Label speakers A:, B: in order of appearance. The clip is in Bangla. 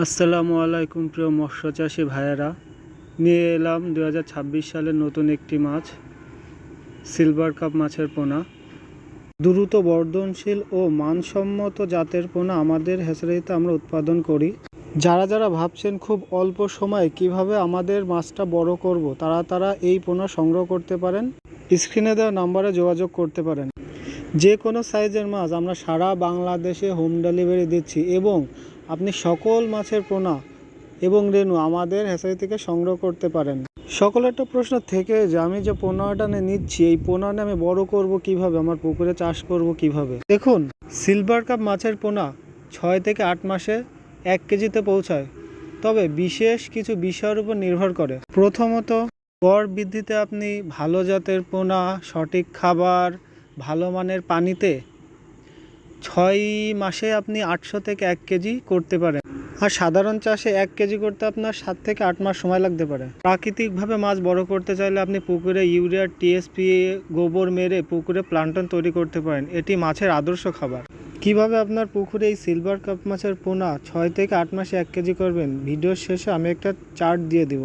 A: আসসালামু আলাইকুম প্রিয় মৎস্য চাষী ভাইয়েরা, নিয়ে এলাম 2026 সালের নতুন একটি মাছ, সিলভার কাপ মাছের পোনা। দ্রুত বর্ধনশীল ও মানসম্মত জাতের পোনা আমাদের হ্যাচারিতে আমরা উৎপাদন করি। যারা ভাবছেন খুব অল্প সময়ে কিভাবে আমাদের মাছটা বড় করব, তারা এই পোনা সংগ্রহ করতে পারেন। স্ক্রিনে দেওয়া নাম্বারে যোগাযোগ করতে পারেন। যে কোনো সাইজের মাছ আমরা সারা বাংলাদেশে হোম ডেলিভারি দিচ্ছি এবং আপনি সকল মাছের পোনা এবং রেণু আমাদের হ্যাচারি থেকে সংগ্রহ করতে পারেন। সকলের একটা প্রশ্ন থেকে যে আমি যে পোনাটা নিচ্ছি, এই পোনাটা আমি বড় করব কিভাবে, আমার পুকুরে চাষ করব কিভাবে। দেখুন, সিলভার কাপ মাছের পোনা 6 থেকে 8 মাসে 1 কেজিতে পৌঁছায়, তবে বিশেষ কিছু বিষয়ের উপর নির্ভর করে। প্রথমত, গড় বৃদ্ধিতে আপনি ভালো জাতের পোনা, সঠিক খাবার, ভালো মানের পানিতে 6 মাসে আপনি 800 থেকে 1 কেজি করতে পারেন। আর সাধারণ চাষে 1 কেজি করতে আপনার 7 থেকে 8 মাস সময় লাগতে পারে। প্রাকৃতিকভাবে মাছ বড় করতে চাইলে আপনি পুকুরে ইউরিয়া, টিএসপি, গোবর মেরে পুকুরে প্লান্টন তৈরি করতে পারেন। এটি মাছের আদর্শ খাবার। কিভাবে আপনার পুকুরে এই সিলভার কাপ মাছের পোনা 6 থেকে 8 মাসে 1 কেজি করবেন, ভিডিওর শেষে আমি একটা চার্ট দিয়ে দিব।